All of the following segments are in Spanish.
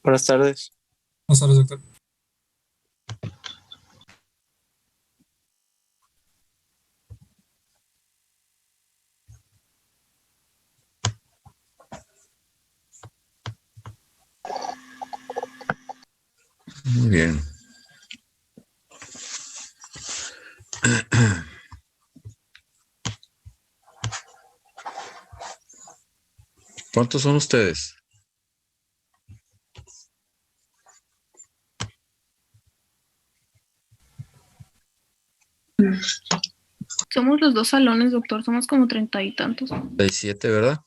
Buenas tardes. Buenas tardes, doctor. Muy bien. ¿Cuántos son ustedes? Somos los 2 salones, doctor. Somos como 30 y tantos. 27, ¿verdad?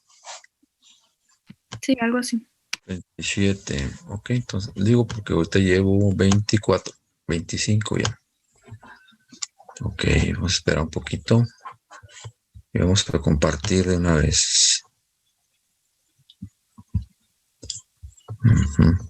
Sí, algo así. 27. Ok, entonces digo porque ahorita llevo 24, 25 ya. Ok, vamos a esperar un poquito y vamos a compartir de una vez. Ujú.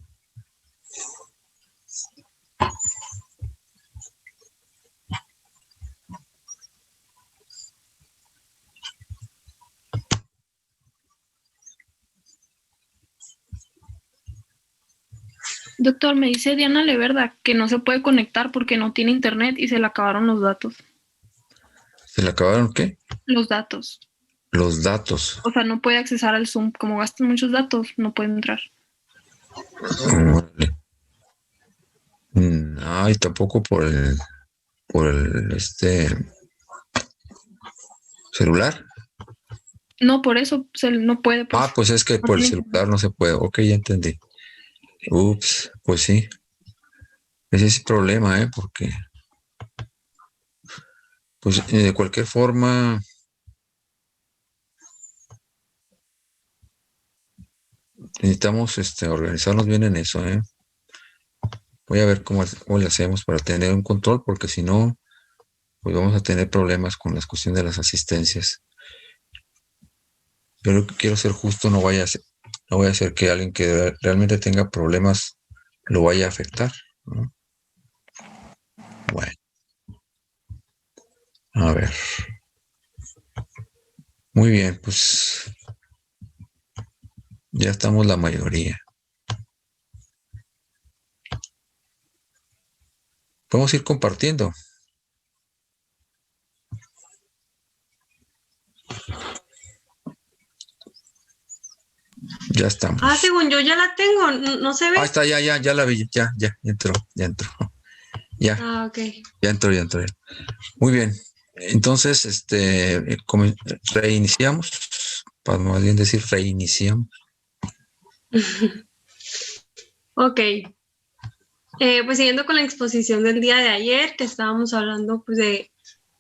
Doctor, me dice Diana Leverda que no se puede conectar porque no tiene internet y se le acabaron los datos. ¿Se le acabaron qué? Los datos. Los datos. O sea, no puede accesar al Zoom. Como gastan muchos datos, no puede entrar. Órale. Ay, tampoco por el celular. No, por eso no puede. Pues, Pues es que no por el tiene celular internet. no se puede. Ok, ya entendí. Ups, pues sí. Ese es el problema, porque pues de cualquier forma necesitamos organizarnos bien en eso, Voy a ver cómo le hacemos para tener un control, porque si no, pues vamos a tener problemas con la cuestión de las asistencias. Yo lo que quiero ser justo, no voy a hacer que alguien que realmente tenga problemas lo vaya a afectar, ¿no? Bueno, a ver. Muy bien, pues ya estamos la mayoría. Podemos ir compartiendo. Ya estamos. Según yo ya la tengo, ¿no se ve? Ahí está, ya la vi, ya entró. Ya. Ok. Ya entró. Muy bien. Entonces, reiniciamos, para más bien decir reiniciamos. Ok. Pues siguiendo con la exposición del día de ayer, que estábamos hablando pues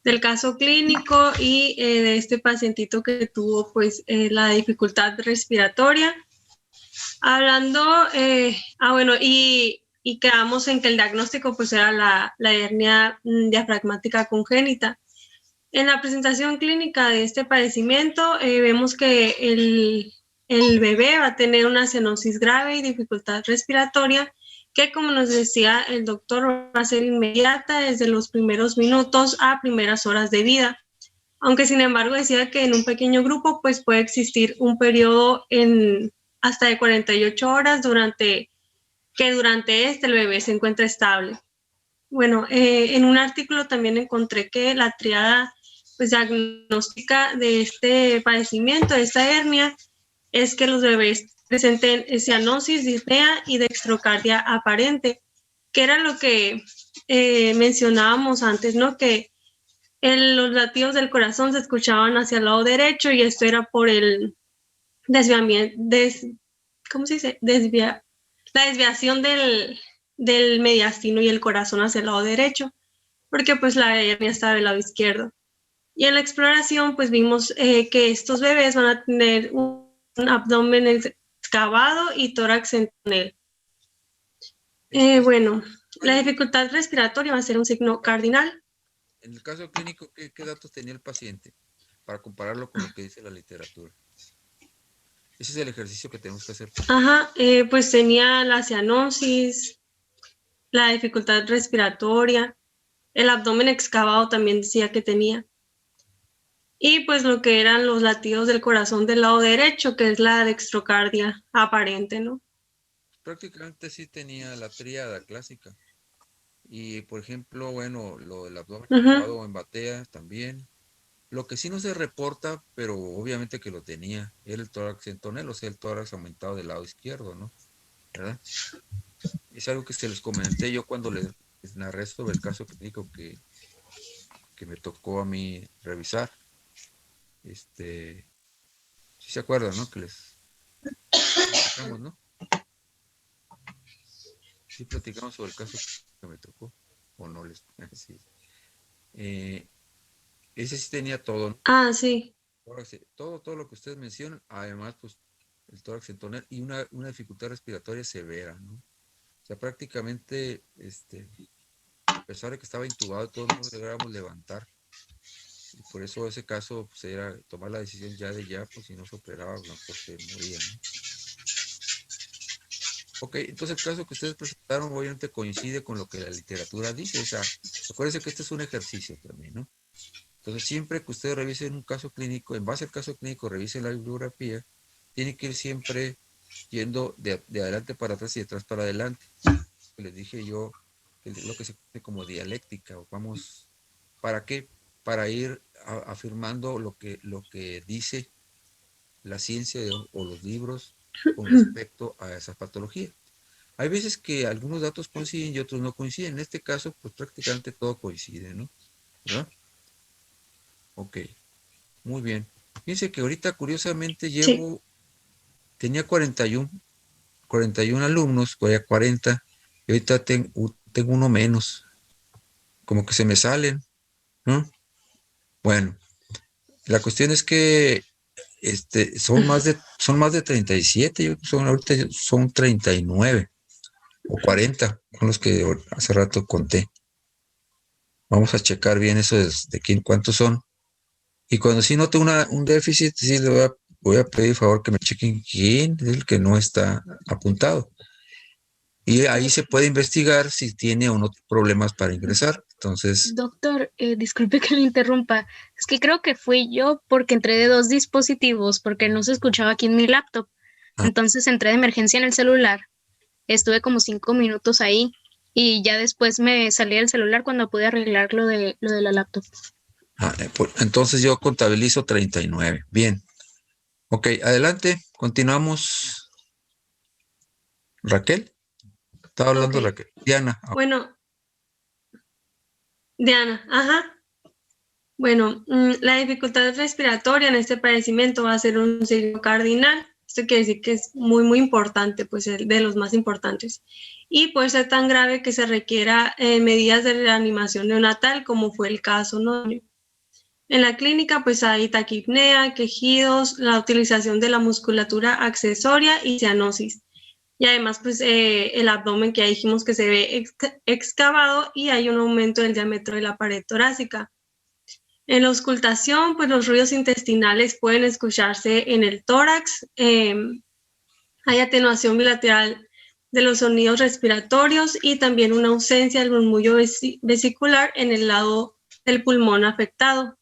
del caso clínico y de este pacientito que tuvo pues la dificultad respiratoria. Hablando, bueno, y quedamos en que el diagnóstico pues era la hernia diafragmática congénita. En la presentación clínica de este padecimiento vemos que el bebé va a tener una cianosis grave y dificultad respiratoria que, como nos decía el doctor, va a ser inmediata desde los primeros minutos a primeras horas de vida. Aunque sin embargo decía que en un pequeño grupo pues puede existir un periodo hasta de 48 horas durante este el bebé se encuentra estable. Bueno, en un artículo también encontré que la triada pues, diagnóstica de este padecimiento, de esta hernia, es que los bebés presenten cianosis, disnea y dextrocardia aparente, que era lo que mencionábamos antes, ¿no? Que los latidos del corazón se escuchaban hacia el lado derecho y esto era por el desviamiento, ¿cómo se dice? La desviación del mediastino y el corazón hacia el lado derecho, porque pues la hernia estaba del lado izquierdo. Y en la exploración pues vimos que estos bebés van a tener un abdomen excavado y tórax en túnel. Bueno, la dificultad respiratoria va a ser un signo cardinal. En el caso clínico, ¿qué datos tenía el paciente para compararlo con lo que dice la literatura? Ese es el ejercicio que tenemos que hacer. Pues tenía la cianosis, la dificultad respiratoria, el abdomen excavado también decía que tenía. Y pues lo que eran los latidos del corazón del lado derecho, que es la dextrocardia aparente, ¿no? prácticamente sí tenía la tríada clásica. Y, por ejemplo, bueno, lo del abdomen elevado en batea también. Lo que sí no se reporta, pero obviamente que lo tenía, era el tórax en tonel, o sea, el tórax aumentado del lado izquierdo, ¿no? ¿Verdad? Es algo que se les comenté yo cuando les narré sobre el caso clínico que me tocó a mí revisar. Sí se acuerdan, ¿no? Que les platicamos, ¿no? Sí platicamos sobre el caso que me tocó, o no les... Sí. Ese sí tenía todo, ¿no? Ah, sí. Todo lo que ustedes mencionan, además, pues, el tórax en tonel y una dificultad respiratoria severa, ¿no? O sea, prácticamente, a pesar de que estaba intubado, todos no logramos levantar. Y por eso ese caso, pues, era tomar la decisión ya de ya, pues si no se operaba, no, pues se moría, ¿no? Ok, entonces el caso que ustedes presentaron obviamente coincide con lo que la literatura dice. O sea, acuérdense que este es un ejercicio también, ¿no? Entonces, siempre que ustedes revisen un caso clínico, en base al caso clínico, revisen la bibliografía, tiene que ir siempre yendo de adelante para atrás y de atrás para adelante. Les dije yo, lo que se conoce como dialéctica, o vamos, ¿para qué? Para ir afirmando lo que dice la ciencia o los libros con respecto a esa patología. Hay veces que algunos datos coinciden y otros no coinciden. En este caso, pues prácticamente todo coincide, ¿no? ¿Verdad? Ok, muy bien. Fíjense que ahorita curiosamente Sí. tenía 41 alumnos, voy a 40, y ahorita tengo uno menos. Como que se me salen, ¿no? Bueno, la cuestión es que son más de 37, ahorita son 39 o 40, son los que hace rato conté. Vamos a checar bien eso de cuántos son. Y cuando sí note un déficit, sí le voy a pedir favor que me chequen quién es el que no está apuntado. Y ahí se puede investigar si tiene o no problemas para ingresar. Entonces, Doctor, disculpe que le interrumpa. Es que creo que fui yo porque entré de dos dispositivos porque no se escuchaba aquí en mi laptop. Ah. Entonces entré de emergencia en el celular. Estuve como 5 minutos ahí y ya después me salí del celular cuando pude arreglar lo de la laptop. entonces yo contabilizo 39. Bien. Ok, adelante. Continuamos. Raquel. Estaba hablando Ok. Raquel. Diana. Bueno, Diana, ajá. Bueno, la dificultad respiratoria en este padecimiento va a ser un signo cardinal. Esto quiere decir que es muy, muy importante, pues de los más importantes. Y puede ser tan grave que se requiera medidas de reanimación neonatal, como fue el caso, ¿no? En la clínica, pues hay taquipnea, quejidos, la utilización de la musculatura accesoria y cianosis. Y además, pues el abdomen que ya dijimos que se ve excavado y hay un aumento del diámetro de la pared torácica. En la auscultación, pues los ruidos intestinales pueden escucharse en el tórax. Hay atenuación bilateral de los sonidos respiratorios y también una ausencia del murmullo vesicular en el lado del pulmón afectado.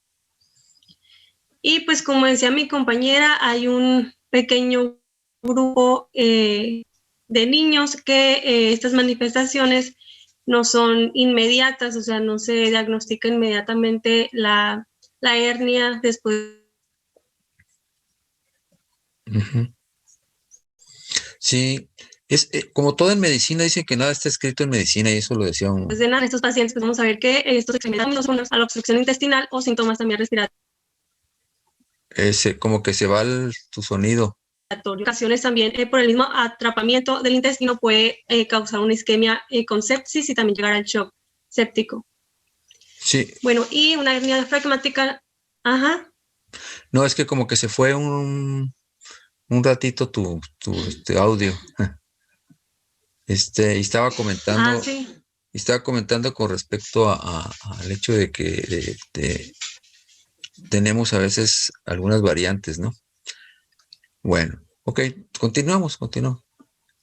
Y pues como decía mi compañera, hay un pequeño grupo de niños que estas manifestaciones no son inmediatas, o sea, no se diagnostica inmediatamente la hernia después. Sí, como todo en medicina, dicen que nada está escrito en medicina y eso lo decía un... De nada, estos pacientes, pues vamos a ver que estos extremidades son a la obstrucción intestinal o síntomas también respiratorios. Como que se va tu sonido. En ocasiones también por el mismo atrapamiento del intestino puede causar una isquemia con sepsis y también llegar al shock séptico. Sí. Bueno, y una hernia diafragmática, ajá. No, es que como que se fue un ratito tu audio. Y estaba comentando, Sí. estaba comentando con respecto al hecho de que tenemos a veces algunas variantes, ¿no? Bueno, ok, continuamos.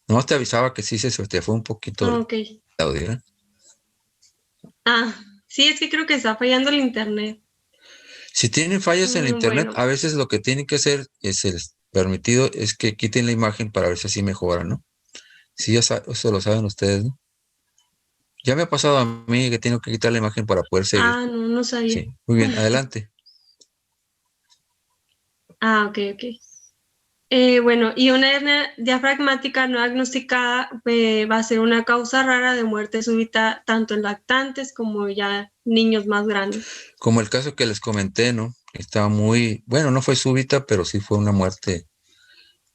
Nomás te avisaba que sí se te fue un poquito el audio, ¿eh? Sí, es que creo que está fallando el internet. Si tienen fallas en el internet, a veces lo que tienen que hacer es permitido es que quiten la imagen para ver si así mejora, ¿no? Sí, eso lo saben ustedes, ¿no? Ya me ha pasado a mí que tengo que quitar la imagen para poder seguir. Ah, no, no sabía. Sí, muy bien, adelante. Ah, ok, ok. Bueno, y una hernia diafragmática no diagnosticada va a ser una causa rara de muerte súbita tanto en lactantes como ya niños más grandes. Como el caso que les comenté, ¿no? Estaba muy, bueno, no fue súbita, pero sí fue una muerte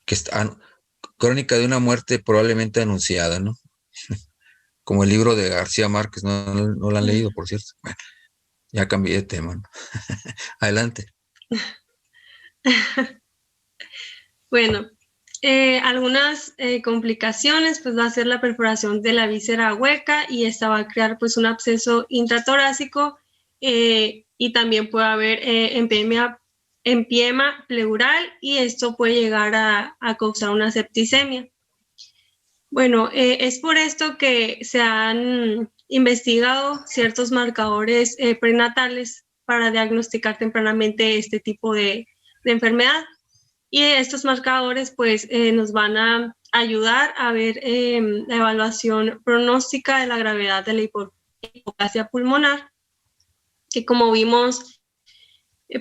que está, crónica de una muerte probablemente anunciada, ¿no? Como el libro de García Márquez, no lo han leído, por cierto. Bueno, ya cambié de tema, ¿no? Adelante. Bueno, algunas complicaciones, pues va a ser la perforación de la víscera hueca y esta va a crear pues un absceso intratorácico y también puede haber empiema pleural y esto puede llegar a causar una septicemia. Bueno, es por esto que se han investigado ciertos marcadores prenatales para diagnosticar tempranamente este tipo de enfermedad. Y estos marcadores pues nos van a ayudar a ver la evaluación pronóstica de la gravedad de la hipoplasia pulmonar, que como vimos,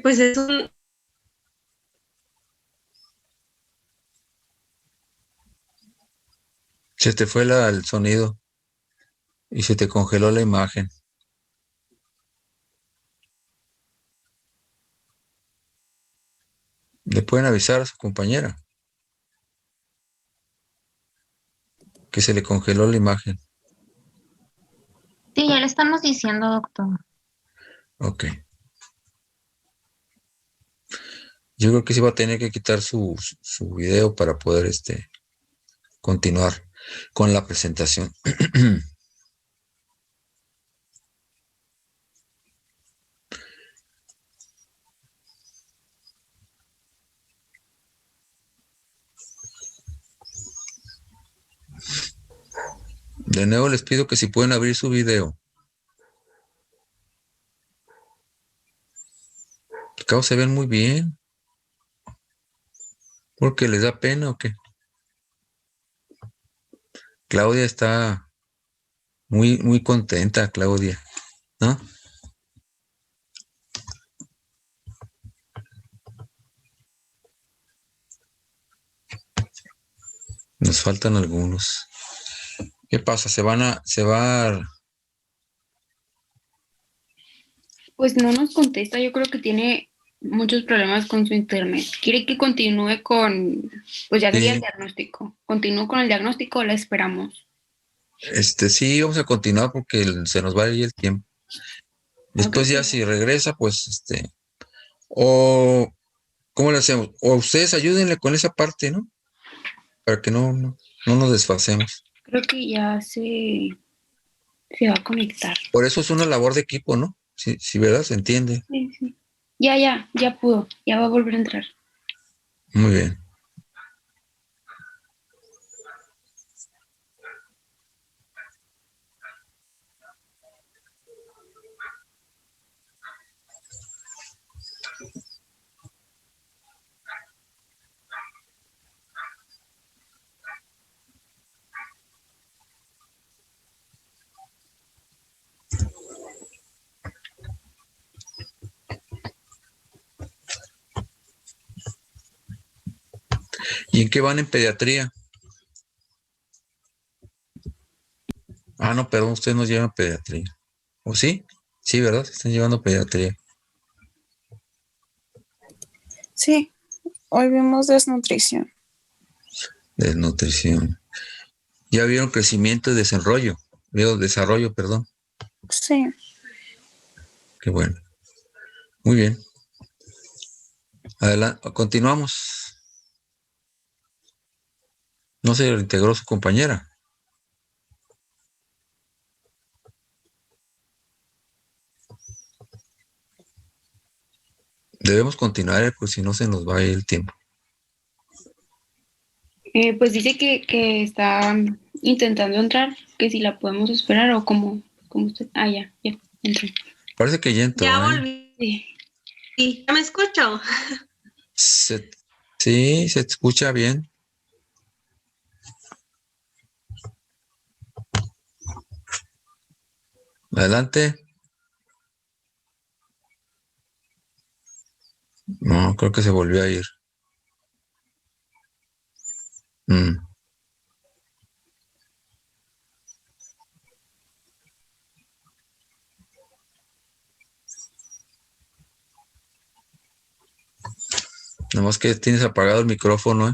pues es un... Se te fue el sonido y se te congeló la imagen. Le pueden avisar a su compañera que se le congeló la imagen. Sí, ya le estamos diciendo, doctor. Ok. Yo creo que sí va a tener que quitar su video para poder continuar con la presentación. De nuevo les pido que si pueden abrir su video. Al cabo se ven muy bien. ¿Porque les da pena o qué? Claudia está muy, muy contenta, Claudia, ¿no? Nos faltan algunos. ¿Qué pasa? Se va. Pues no nos contesta, yo creo que tiene muchos problemas con su internet. ¿Quiere que continúe con, pues ya sería el Sí, diagnóstico? ¿Continúo con el diagnóstico o la esperamos? sí, vamos a continuar porque se nos va a ir el tiempo. Después Ok. ya si regresa, pues, o, ¿cómo le hacemos? O ustedes ayúdenle con esa parte, ¿no? Para que no nos desfasemos. Creo que ya se va a conectar. Por eso es una labor de equipo, ¿no? Sí, sí, ¿verdad? Se entiende. Sí, sí. Ya pudo, ya va a volver a entrar. Muy bien. ¿Y en qué van en pediatría? Ah, no, perdón, ustedes nos llevan pediatría. ¿O sí? Sí, ¿verdad? Se están llevando pediatría. Sí, hoy vimos desnutrición. Desnutrición. Ya vieron crecimiento y desarrollo. Veo desarrollo, perdón. Sí, Qué bueno. Muy bien. Adelante, continuamos. No se integró su compañera. Debemos continuar, pues si no se nos va a ir el tiempo. Pues dice que está intentando entrar, que si la podemos esperar o como usted. Ah, ya entró. Parece que ya entró, Ya ¿eh? volví. Sí. ¿Ya me escucho? Sí, se escucha bien. Adelante. No, creo que se volvió a ir. Nada más que tienes apagado el micrófono, ¿eh?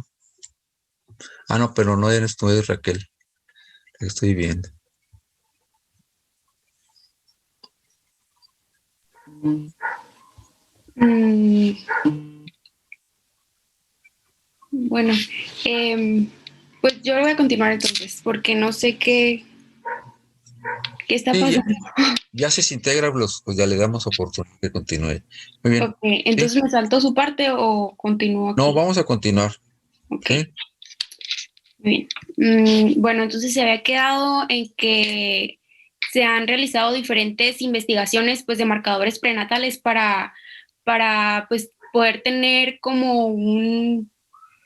Ah, no, pero no eres tú, eres Raquel. Te estoy viendo. Bueno, pues yo voy a continuar entonces, porque no sé qué está Sí, pasando. ya si se integra, pues ya le damos oportunidad que continúe. Muy bien. Ok, entonces ¿me salto su parte o continúo aquí? No, vamos a continuar. Ok, ¿Sí? muy bien. Bueno, entonces se había quedado en que se han realizado diferentes investigaciones pues de marcadores prenatales para pues poder tener como un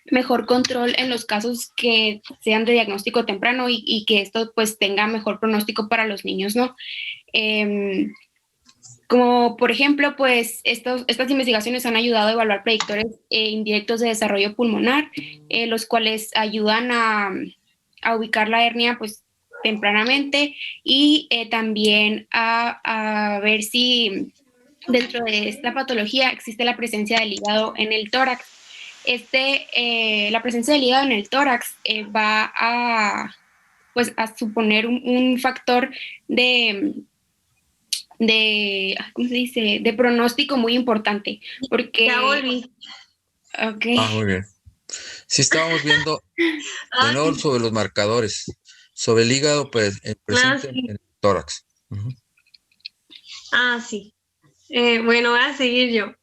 mejor control en los casos que sean de diagnóstico temprano y que esto pues tenga mejor pronóstico para los niños, ¿no? Como por ejemplo, pues estas investigaciones han ayudado a evaluar predictores indirectos de desarrollo pulmonar, los cuales ayudan a ubicar la hernia pues tempranamente y también a ver si dentro de esta patología existe la presencia del hígado en el tórax. La presencia del hígado en el tórax va pues, a suponer un factor ¿cómo se dice? De pronóstico muy importante, porque... Ya volví. Ok. Muy bien. Sí, estábamos viendo de nuevo sobre los marcadores, sobre el hígado presente sí. en el tórax. Sí. Bueno, voy a seguir yo.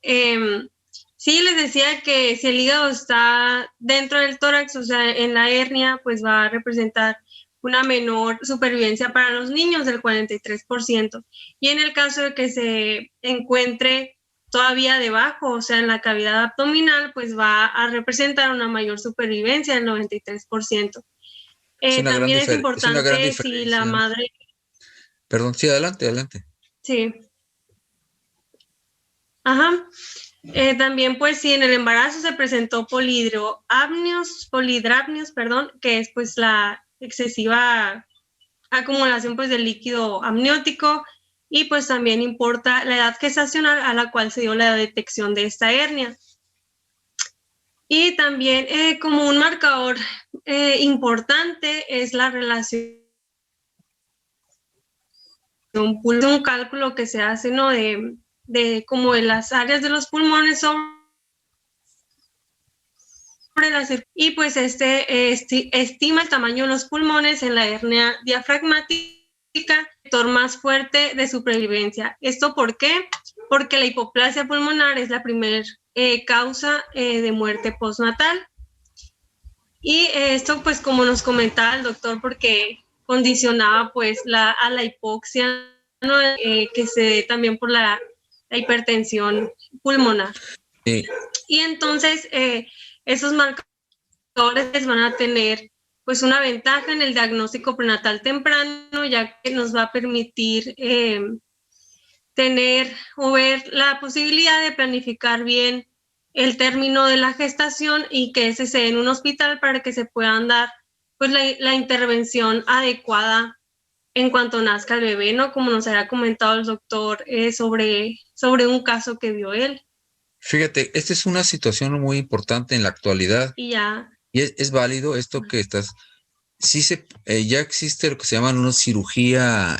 Sí, les decía que si el hígado está dentro del tórax, o sea, en la hernia, pues va a representar una menor supervivencia para los niños del 43%. Y en el caso de que se encuentre todavía debajo, o sea, en la cavidad abdominal, pues va a representar una mayor supervivencia del 93%. También es importante si la madre... Perdón, sí, adelante. Sí. Ajá. También, pues, si en el embarazo se presentó polidrapnios, que es pues la excesiva acumulación pues del líquido amniótico, y pues también importa la edad gestacional a la cual se dio la detección de esta hernia. Y también como un marcador importante es la relación, un cálculo que se hace, ¿no? De como de las áreas de los pulmones sobre y pues estima el tamaño de los pulmones en la hernia diafragmática, factor más fuerte de supervivencia. ¿Esto por qué? Porque la hipoplasia pulmonar es la primera causa de muerte postnatal. Y esto, pues, como nos comentaba el doctor, porque condicionaba pues a la hipoxia, ¿no? Que se dé también por la hipertensión pulmonar. Sí. Y entonces esos marcadores van a tener pues una ventaja en el diagnóstico prenatal temprano, ya que nos va a permitir tener o ver la posibilidad de planificar bien el término de la gestación y que ese sea en un hospital para que se puedan dar pues la intervención adecuada en cuanto nazca el bebé, ¿no? Como nos había comentado el doctor sobre un caso que vio él. Fíjate, esta es una situación muy importante en la actualidad. Y ya. Y es válido esto que estás... Sí, ya existe lo que se llama una cirugía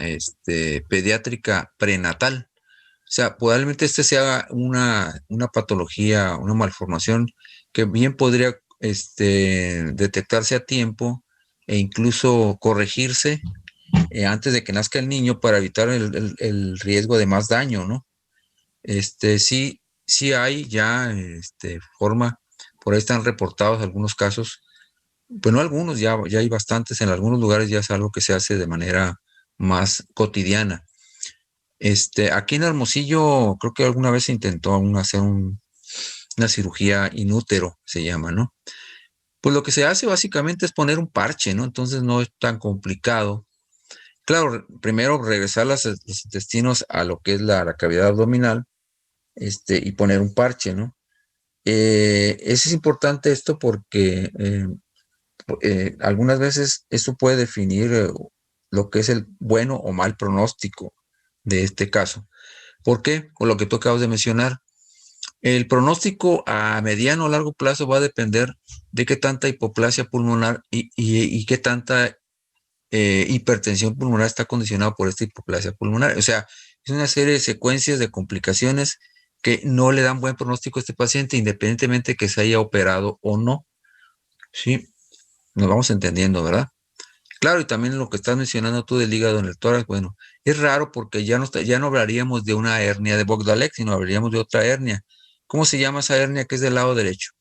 pediátrica prenatal. O sea, probablemente sea una patología, una malformación que bien podría detectarse a tiempo e incluso corregirse antes de que nazca el niño para evitar el riesgo de más daño, ¿no? Sí hay ya forma, por ahí están reportados algunos casos, pues no algunos, ya hay bastantes, en algunos lugares ya es algo que se hace de manera más cotidiana. Aquí en Hermosillo creo que alguna vez se intentó hacer una cirugía in útero, se llama, ¿no? Pues lo que se hace básicamente es poner un parche, ¿no? Entonces no es tan complicado. Claro, primero regresar los intestinos a lo que es la cavidad abdominal, y poner un parche, ¿no? Es importante esto porque algunas veces esto puede definir lo que es el bueno o mal pronóstico de este caso. ¿Por qué? Por lo que tú acabas de mencionar. El pronóstico a mediano o largo plazo va a depender de qué tanta hipoplasia pulmonar y qué tanta hipertensión pulmonar está condicionada por esta hipoplasia pulmonar. O sea, es una serie de secuencias de complicaciones que no le dan buen pronóstico a este paciente, independientemente de que se haya operado o no. Sí, nos vamos entendiendo, ¿verdad? Claro, y también lo que estás mencionando tú del hígado en el tórax, bueno, es raro porque ya no hablaríamos de una hernia de Bogdalek, sino hablaríamos de otra hernia. ¿Cómo se llama esa hernia que es del lado derecho?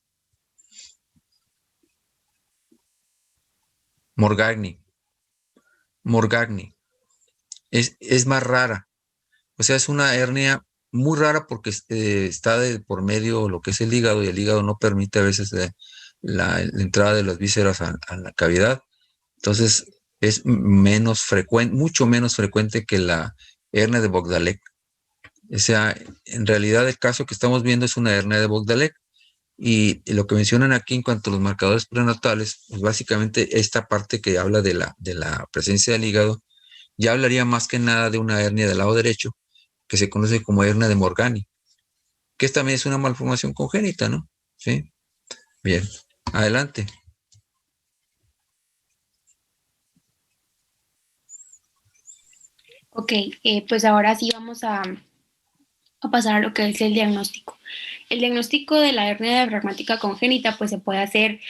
Morgagni. Es más rara. O sea, es una hernia muy rara porque está por medio lo que es el hígado, y el hígado no permite a veces la entrada de las vísceras a la cavidad. Entonces es menos frecuente, mucho menos frecuente que la hernia de Bogdalek. O sea, en realidad el caso que estamos viendo es una hernia de Bogdalek. Y lo que mencionan aquí en cuanto a los marcadores prenatales, pues básicamente esta parte que habla de la presencia del hígado, ya hablaría más que nada de una hernia del lado derecho, que se conoce como hernia de Morgagni, que también es una malformación congénita, ¿no? Sí. Bien, adelante. Ok, pues ahora sí vamos a pasar a lo que es el diagnóstico. El diagnóstico de la hernia diafragmática congénita pues se puede hacer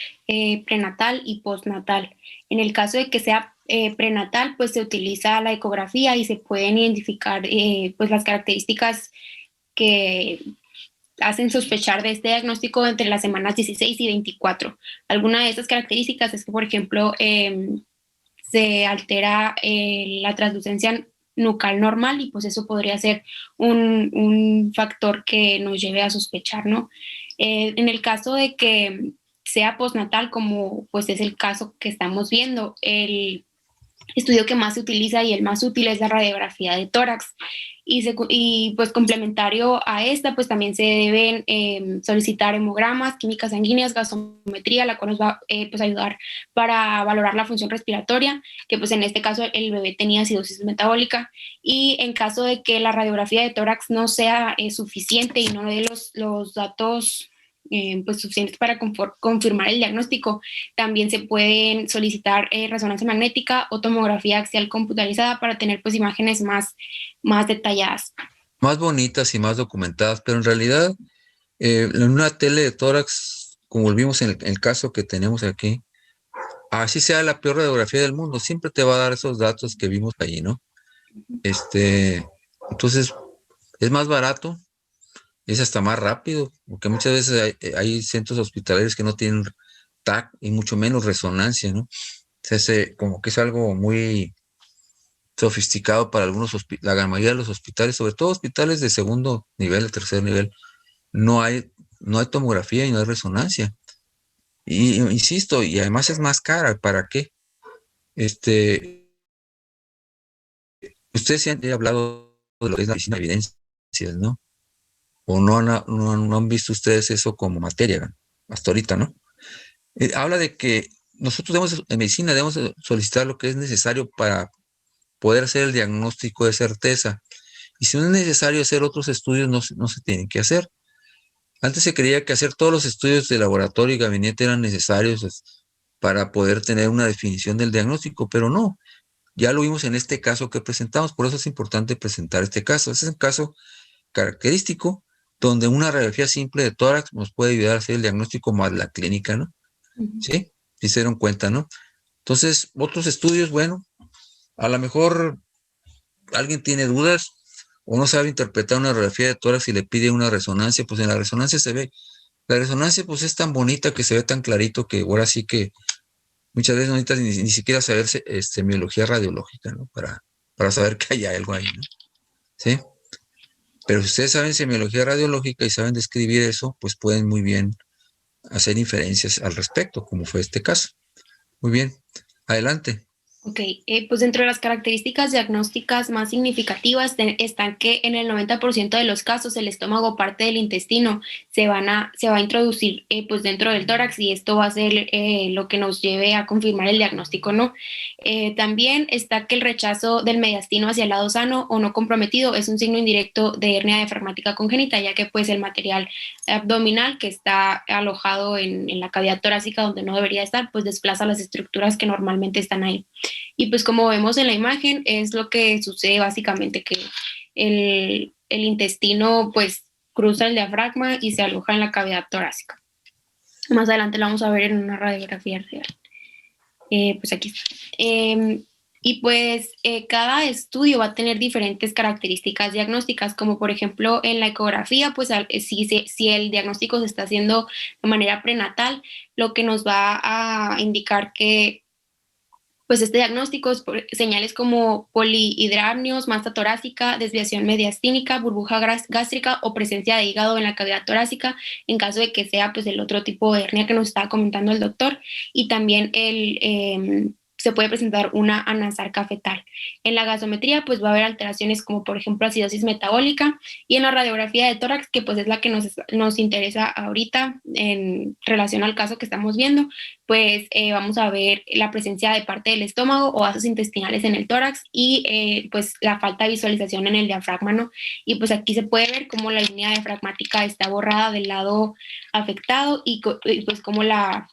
prenatal y postnatal. En el caso de que sea prenatal, pues se utiliza la ecografía y se pueden identificar pues las características que hacen sospechar de este diagnóstico entre las semanas 16 y 24. Alguna de estas características es que, por ejemplo, se altera la translucencia nucal normal y pues eso podría ser un factor que nos lleve a sospechar, ¿no? En el caso de que sea postnatal, como pues es el caso que estamos viendo, el estudio que más se utiliza y el más útil es la radiografía de tórax. Y pues complementario a esta, pues también se deben solicitar hemogramas, químicas sanguíneas, gasometría, la cual nos va pues ayudar para valorar la función respiratoria, que pues en este caso el bebé tenía acidosis metabólica. Y en caso de que la radiografía de tórax no sea suficiente y no dé los datos pues suficientes para confirmar el diagnóstico, también se pueden solicitar resonancia magnética o tomografía axial computarizada para tener pues imágenes más detalladas. Más bonitas y más documentadas, pero en realidad en una tele de tórax, como vimos en el caso que tenemos aquí, así sea la peor radiografía del mundo, siempre te va a dar esos datos que vimos ahí, ¿no? Entonces, es más barato, es hasta más rápido, porque muchas veces hay centros hospitalarios que no tienen TAC y mucho menos resonancia, ¿no? O sea, como que es algo muy sofisticado para algunos la gran mayoría de los hospitales, sobre todo hospitales de segundo nivel, de tercer nivel, no hay tomografía y no hay resonancia. Y insisto, y además es más cara. ¿Para qué? Ustedes sí han hablado de lo que es la medicina de evidencias, ¿no? O no han visto ustedes eso como materia, hasta ahorita, ¿no? Habla de que nosotros en medicina debemos solicitar lo que es necesario para poder hacer el diagnóstico de certeza. Y si no es necesario hacer otros estudios, no se tienen que hacer. Antes se creía que hacer todos los estudios de laboratorio y gabinete eran necesarios para poder tener una definición del diagnóstico, pero no. Ya lo vimos en este caso que presentamos, por eso es importante presentar este caso. Este es un caso característico donde una radiografía simple de tórax nos puede ayudar a hacer el diagnóstico más la clínica, ¿no? ¿Sí? Si se dieron cuenta, ¿no? Entonces, otros estudios, bueno, a lo mejor alguien tiene dudas o no sabe interpretar una radiografía de tórax y le pide una resonancia, pues en la resonancia se ve. La resonancia pues es tan bonita que se ve tan clarito que ahora sí que muchas veces no necesitas ni siquiera saber semiología radiológica, ¿no? Para saber que hay algo ahí, ¿no? ¿Sí? Pero si ustedes saben semiología radiológica y saben describir eso, pues pueden muy bien hacer inferencias al respecto, como fue este caso. Muy bien, adelante. Ok, pues dentro de las características diagnósticas más significativas están que en el 90% de los casos el estómago, parte del intestino, se va a introducir pues dentro del tórax y esto va a ser lo que nos lleve a confirmar el diagnóstico, ¿no? También está que el rechazo del mediastino hacia el lado sano o no comprometido es un signo indirecto de hernia diafragmática congénita, ya que pues el material abdominal que está alojado en la cavidad torácica donde no debería estar, pues desplaza las estructuras que normalmente están ahí. Y pues como vemos en la imagen, es lo que sucede básicamente, que el intestino pues cruza el diafragma y se aloja en la cavidad torácica. Más adelante lo vamos a ver en una radiografía real. Pues aquí está. Y pues cada estudio va a tener diferentes características diagnósticas, como por ejemplo en la ecografía, pues si el diagnóstico se está haciendo de manera prenatal, lo que nos va a indicar que pues este diagnóstico es por señales como polihidramnios, masa torácica, desviación mediastínica, burbuja gástrica o presencia de hígado en la cavidad torácica, en caso de que sea pues el otro tipo de hernia que nos estaba comentando el doctor, y también se puede presentar una anasarca fetal. En la gasometría pues va a haber alteraciones como por ejemplo acidosis metabólica, y en la radiografía de tórax, que pues es la que nos interesa ahorita en relación al caso que estamos viendo, pues vamos a ver la presencia de parte del estómago o vasos intestinales en el tórax y pues la falta de visualización en el diafragma, ¿no? Y pues aquí se puede ver cómo la línea diafragmática está borrada del lado afectado y pues cómo la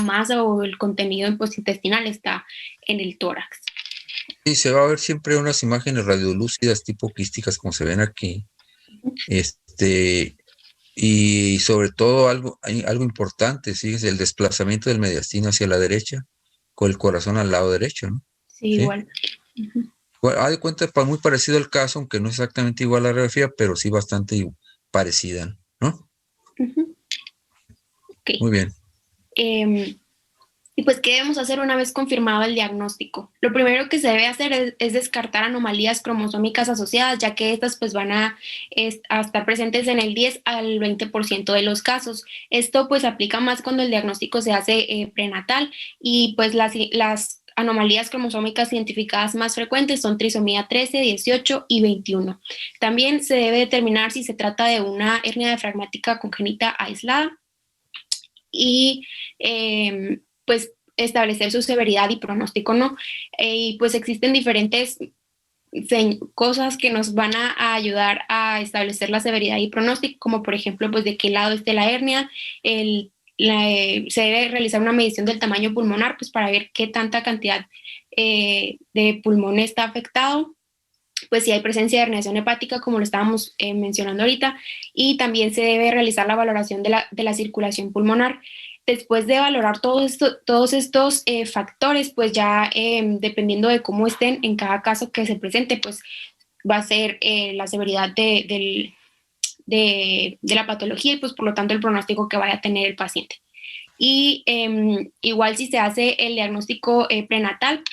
masa o el contenido pues, intestinal está en el tórax. Sí, se va a ver siempre unas imágenes radiolúcidas tipo quísticas como se ven aquí. Y sobre todo algo importante, ¿sí? Es el desplazamiento del mediastino hacia la derecha con el corazón al lado derecho, ¿no? Sí, ¿Sí? igual. Haz de cuenta, muy parecido al caso, aunque no exactamente igual a la radiografía, pero sí bastante parecida, ¿no? Okay. Muy bien. Y pues, ¿qué debemos hacer una vez confirmado el diagnóstico? Lo primero que se debe hacer es descartar anomalías cromosómicas asociadas, ya que estas pues van a estar presentes en el 10 al 20% de los casos. Esto pues aplica más cuando el diagnóstico se hace prenatal, y pues las anomalías cromosómicas identificadas más frecuentes son trisomía 13, 18 y 21. También se debe determinar si se trata de una hernia diafragmática congénita aislada y pues establecer su severidad y pronóstico, ¿no? Y pues existen diferentes cosas que nos van a ayudar a establecer la severidad y pronóstico, como por ejemplo, pues de qué lado esté la hernia, se debe realizar una medición del tamaño pulmonar, pues para ver qué tanta cantidad de pulmón está afectado, pues si hay presencia de herniación hepática, como lo estábamos mencionando ahorita, y también se debe realizar la valoración de la circulación pulmonar. Después de valorar todos estos factores, pues ya dependiendo de cómo estén en cada caso que se presente, pues va a ser la severidad de la patología y pues por lo tanto el pronóstico que vaya a tener el paciente. Y igual si se hace el diagnóstico prenatal,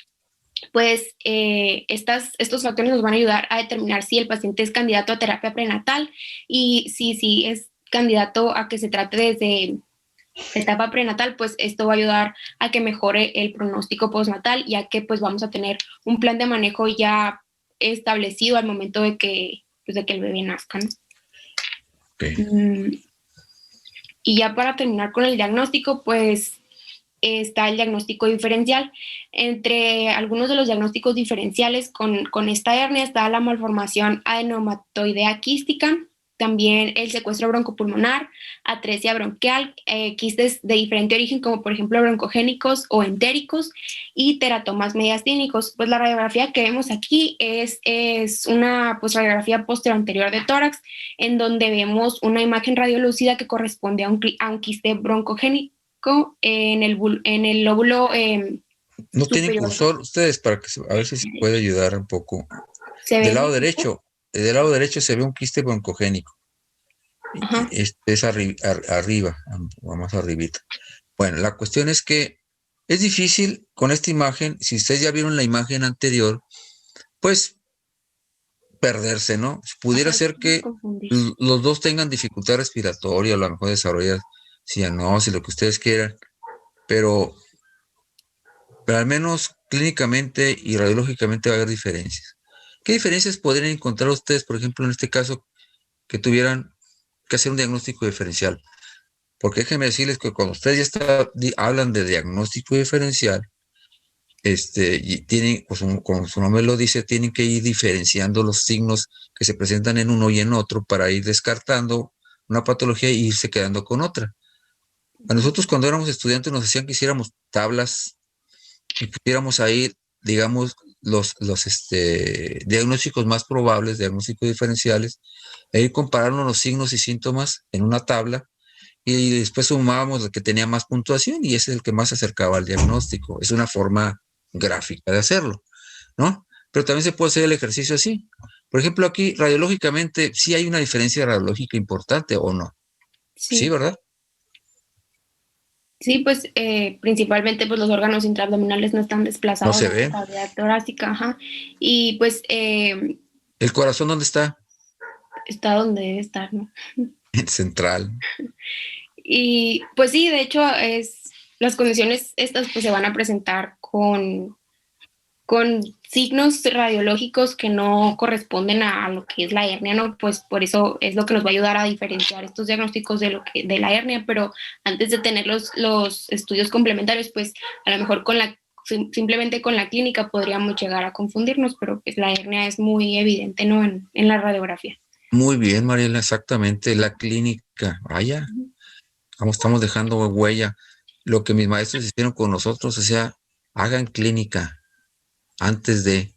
pues estos factores nos van a ayudar a determinar si el paciente es candidato a terapia prenatal y si es candidato a que se trate desde etapa prenatal, pues esto va a ayudar a que mejore el pronóstico postnatal, ya que pues vamos a tener un plan de manejo ya establecido al momento de que el bebé nazca, ¿no? Okay. Y ya para terminar con el diagnóstico, pues está el diagnóstico diferencial. Entre algunos de los diagnósticos diferenciales con esta hernia está la malformación adenomatoidea quística, también el secuestro broncopulmonar, atresia bronquial, quistes de diferente origen como por ejemplo broncogénicos o entéricos y teratomas mediastínicos. Pues la radiografía que vemos aquí es una pues, radiografía posterior-anterior de tórax, en donde vemos una imagen radiolúcida que corresponde a un quiste broncogénico en el lóbulo ¿No superior. tienen cursor ustedes para que a ver si se puede ayudar un poco? Del lado derecho se ve un quiste broncogénico. Es arriba, más arribita. Bueno, la cuestión es que es difícil con esta imagen, si ustedes ya vieron la imagen anterior, pues perderse, ¿no? Pudiera ser que los dos tengan dificultad respiratoria, a lo mejor desarrollar cianosis, lo que ustedes quieran, pero pero al menos clínicamente y radiológicamente va a haber diferencias. ¿Qué diferencias podrían encontrar ustedes, por ejemplo, en este caso, que tuvieran que hacer un diagnóstico diferencial? Porque déjenme decirles que cuando ustedes ya hablan de diagnóstico diferencial, y tienen, pues, como su nombre lo dice, tienen que ir diferenciando los signos que se presentan en uno y en otro para ir descartando una patología e irse quedando con otra. A nosotros cuando éramos estudiantes nos decían que hiciéramos tablas y pudiéramos ahí, digamos, los diagnósticos más probables, diagnósticos diferenciales, e ir comparando los signos y síntomas en una tabla y después sumábamos el que tenía más puntuación y ese es el que más se acercaba al diagnóstico. Es una forma gráfica de hacerlo, ¿no? Pero también se puede hacer el ejercicio así. Por ejemplo, aquí radiológicamente, ¿sí hay una diferencia radiológica importante o no? Sí, Sí, ¿verdad? sí, pues principalmente pues los órganos intraabdominales no están No desplazados se en la ve. cavidad torácica, ajá. Y pues ¿El corazón dónde está? está donde debe estar, ¿no? Central. Y pues sí, de hecho las condiciones estas pues se van a presentar con signos radiológicos que no corresponden a lo que es la hernia, ¿no? Pues por eso es lo que nos va a ayudar a diferenciar estos diagnósticos de la hernia, pero antes de tener los estudios complementarios, pues a lo mejor simplemente con la clínica podríamos llegar a confundirnos, pero pues la hernia es muy evidente, ¿no? En la radiografía. Muy bien, Mariela, exactamente. La clínica. Vaya, estamos dejando huella. Lo que mis maestros hicieron con nosotros, o sea, hagan clínica antes de.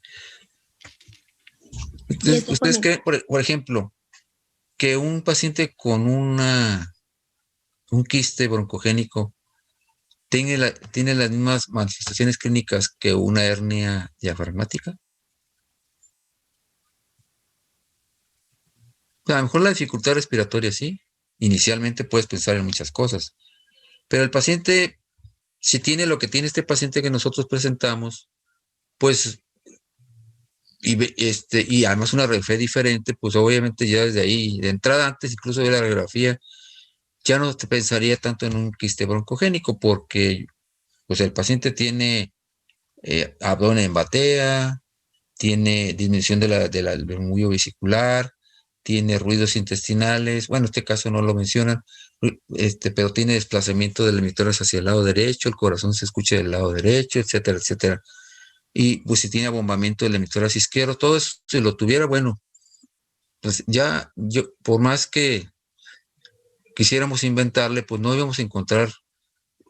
Y Entonces, eso ¿ustedes con creen, por ejemplo, que un paciente con un quiste broncogénico tiene las mismas manifestaciones clínicas que una hernia diafragmática? A lo mejor la dificultad respiratoria sí. Inicialmente puedes pensar en muchas cosas, pero el paciente, si tiene lo que tiene este paciente que nosotros presentamos, pues, y además una radiografía diferente, pues obviamente ya desde ahí, de entrada antes incluso de la radiografía, ya no te pensaría tanto en un quiste broncogénico porque pues el paciente tiene abdomen en batea, tiene disminución del murmullo vesicular, tiene ruidos intestinales, bueno, en este caso no lo mencionan, pero tiene desplazamiento del emisores hacia el lado derecho, el corazón se escucha del lado derecho, etcétera, etcétera. Y pues si tiene abombamiento del emisor hacia izquierdo, todo eso, si lo tuviera, bueno, pues ya, por más que quisiéramos inventarle, pues no íbamos a encontrar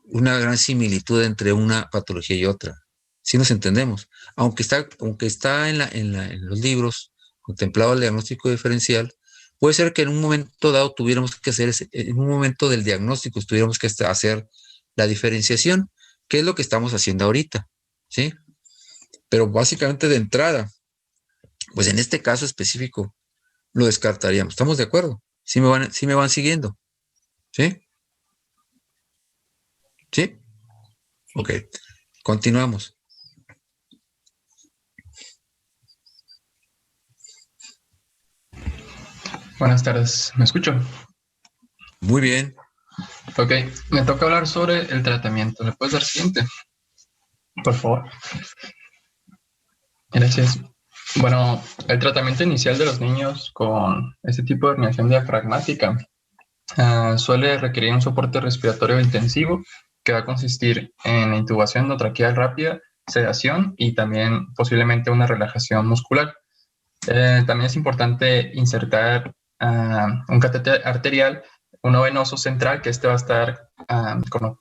una gran similitud entre una patología y otra. Si nos entendemos. Aunque está en los libros contemplado el diagnóstico diferencial, puede ser que en un momento dado tuviéramos que hacer, en un momento del diagnóstico tuviéramos que hacer la diferenciación, que es lo que estamos haciendo ahorita, ¿sí? Pero básicamente de entrada, pues en este caso específico, lo descartaríamos. ¿Estamos de acuerdo? ¿Sí me van siguiendo? ¿Sí? ¿Sí? Ok. sí. Continuamos. Buenas tardes, ¿me escucho? Muy bien. Ok, me toca hablar sobre el tratamiento. ¿Le puedes dar siguiente? Por favor. Gracias. Bueno, el tratamiento inicial de los niños con este tipo de herniación diafragmática suele requerir un soporte respiratorio intensivo que va a consistir en intubación endotraqueal rápida, sedación y también posiblemente una relajación muscular. También es importante insertar un catéter arterial, uno venoso central, que este va a estar